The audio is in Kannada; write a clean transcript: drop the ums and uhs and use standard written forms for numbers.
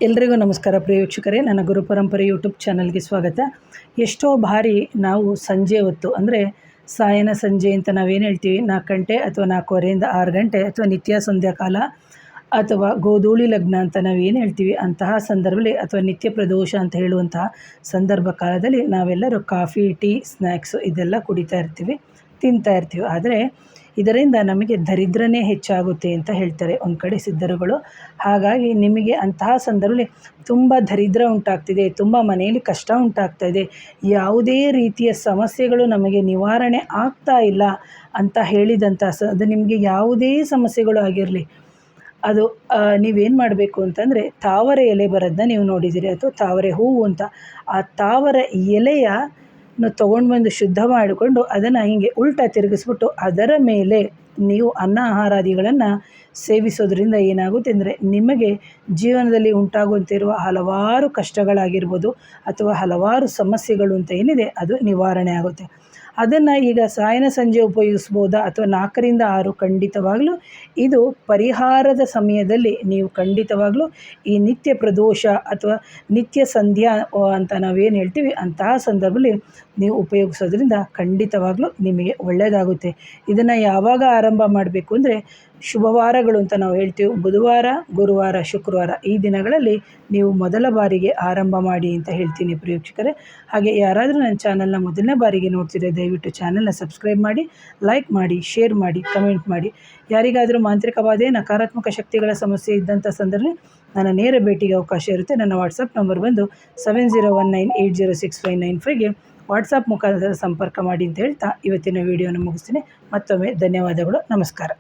ಎಲ್ರಿಗೂ ನಮಸ್ಕಾರ ಪ್ರಿಯ ವೀಕ್ಷಕರೇ, ನನ್ನ ಗುರುಪರಂಪರೆ ಯೂಟ್ಯೂಬ್ ಚಾನಲ್ಗೆ ಸ್ವಾಗತ. ಎಷ್ಟೋ ಬಾರಿ ನಾವು ಸಂಜೆ ಹೊತ್ತು ಅಂದರೆ ಸಾಯನ ಸಂಜೆ ಅಂತ ನಾವೇನು ಹೇಳ್ತೀವಿ, 4 ಗಂಟೆ ಅಥವಾ 4:15 6 ಗಂಟೆ ಅಥವಾ ನಿತ್ಯ ಸಂಧ್ಯಾಕಾಲ ಅಥವಾ ಗೋಧೂಳಿ ಲಗ್ನ ಅಂತ ನಾವೇನು ಹೇಳ್ತೀವಿ, ಅಂತಹ ಸಂದರ್ಭದಲ್ಲಿ ಅಥವಾ ನಿತ್ಯ ಪ್ರದೋಷ ಅಂತ ಹೇಳುವಂತಹ ಸಂದರ್ಭ ಕಾಲದಲ್ಲಿ ನಾವೆಲ್ಲರೂ ಕಾಫಿ, ಟೀ, ಸ್ನ್ಯಾಕ್ಸು ಇದೆಲ್ಲ ಕುಡಿತಾ ಇರ್ತೀವಿ, ತಿಂತಾ ಇರ್ತೀವಿ. ಆದರೆ ಇದರಿಂದ ನಮಗೆ ದರಿದ್ರನೇ ಹೆಚ್ಚಾಗುತ್ತೆ ಅಂತ ಹೇಳ್ತಾರೆ ಒಂದು ಕಡೆ ಸಿದ್ಧರುಗಳು. ಹಾಗಾಗಿ ನಿಮಗೆ ಅಂತಹ ಸಂದರ್ಭದಲ್ಲಿ ತುಂಬ ದರಿದ್ರ ಉಂಟಾಗ್ತಿದೆ, ತುಂಬ ಮನೆಯಲ್ಲಿ ಕಷ್ಟ ಉಂಟಾಗ್ತಾ ಇದೆ, ಯಾವುದೇ ರೀತಿಯ ಸಮಸ್ಯೆಗಳು ನಮಗೆ ನಿವಾರಣೆ ಆಗ್ತಾ ಇಲ್ಲ ಅಂತ ಹೇಳಿದಂಥ ಅದು ನಿಮಗೆ ಯಾವುದೇ ಸಮಸ್ಯೆಗಳು ಆಗಿರಲಿ, ಅದು ನೀವೇನು ಮಾಡಬೇಕು ಅಂತಂದರೆ ತಾವರೆ ಎಲೆ ಬರೋದನ್ನ ನೀವು ನೋಡಿದ್ದೀರಿ, ಅಥವಾ ತಾವರೆ ಹೂವು ಅಂತ. ಆ ತಾವರೆ ಎಲೆಯ ತೊಗೊಂಡು ಬಂದು ಶುದ್ಧ ಮಾಡಿಕೊಂಡು ಅದನ್ನು ಹೀಗೆ ಉಲ್ಟಾ ತಿರುಗಿಸ್ಬಿಟ್ಟು ಅದರ ಮೇಲೆ ನೀವು ಅನ್ನ ಆಹಾರಾದಿಗಳನ್ನು ಸೇವಿಸೋದ್ರಿಂದ ಏನಾಗುತ್ತೆ ಅಂದರೆ ನಿಮಗೆ ಜೀವನದಲ್ಲಿ ಉಂಟಾಗುವಂತಿರುವ ಹಲವಾರು ಕಷ್ಟಗಳಾಗಿರ್ಬೋದು ಅಥವಾ ಹಲವಾರು ಸಮಸ್ಯೆಗಳು ಅಂತ ಏನಿದೆ ಅದು ನಿವಾರಣೆ ಆಗುತ್ತೆ. ಅದನ್ನು ಈಗ ಸಾಯನ ಸಂಜೆ ಉಪಯೋಗಿಸ್ಬೋದಾ ಅಥವಾ 4ರಿಂದ 6? ಖಂಡಿತವಾಗಲೂ ಇದು ಪರಿಹಾರದ ಸಮಯದಲ್ಲಿ ನೀವು ಖಂಡಿತವಾಗಲೂ ಈ ನಿತ್ಯ ಪ್ರದೋಷ ಅಥವಾ ನಿತ್ಯ ಸಂಧ್ಯಾ ಅಂತ ನಾವೇನು ಹೇಳ್ತೀವಿ, ಅಂತಹ ಸಂದರ್ಭದಲ್ಲಿ ನೀವು ಉಪಯೋಗಿಸೋದ್ರಿಂದ ಖಂಡಿತವಾಗಲೂ ನಿಮಗೆ ಒಳ್ಳೆಯದಾಗುತ್ತೆ. ಇದನ್ನು ಯಾವಾಗ ಆರಂಭ ಮಾಡಬೇಕು ಅಂದರೆ ಶುಭವಾರಗಳು ಅಂತ ನಾವು ಹೇಳ್ತೀವಿ, ಬುಧವಾರ, ಗುರುವಾರ, ಶುಕ್ರವಾರ ಈ ದಿನಗಳಲ್ಲಿ ನೀವು ಮೊದಲ ಬಾರಿಗೆ ಆರಂಭ ಮಾಡಿ ಅಂತ ಹೇಳ್ತೀನಿ ಪ್ರಿಯ ವೀಕ್ಷಕರೇ. ಹಾಗೆ ಯಾರಾದರೂ ನನ್ನ ಚಾನಲ್ನ ಮೊದಲನೇ ಬಾರಿಗೆ ನೋಡ್ತಿದ್ರೆ ದಯವಿಟ್ಟು ಚಾನಲ್ನ ಸಬ್ಸ್ಕ್ರೈಬ್ ಮಾಡಿ, ಲೈಕ್ ಮಾಡಿ, ಶೇರ್ ಮಾಡಿ, ಕಮೆಂಟ್ ಮಾಡಿ. ಯಾರಿಗಾದರೂ ಮಾಂತ್ರಿಕ ಬಾಧೆ, ನಕಾರಾತ್ಮಕ ಶಕ್ತಿಗಳ ಸಮಸ್ಯೆ ಇದ್ದಂಥ ಸಂದರ್ಭದಲ್ಲಿ ನನ್ನ ನೇರ ಭೇಟಿಗೆ ಅವಕಾಶ ಇರುತ್ತೆ. ನನ್ನ ವಾಟ್ಸಪ್ ನಂಬರ್ ಬಂದು 7019806595ಗೆ ವಾಟ್ಸಪ್ ಮುಖಾಂತರ ಸಂಪರ್ಕ ಮಾಡಿ ಅಂತ ಹೇಳ್ತಾ ಇವತ್ತಿನ ವಿಡಿಯೋನ ಮುಗಿಸ್ತೀನಿ. ಮತ್ತೊಮ್ಮೆ ಧನ್ಯವಾದಗಳು, ನಮಸ್ಕಾರ.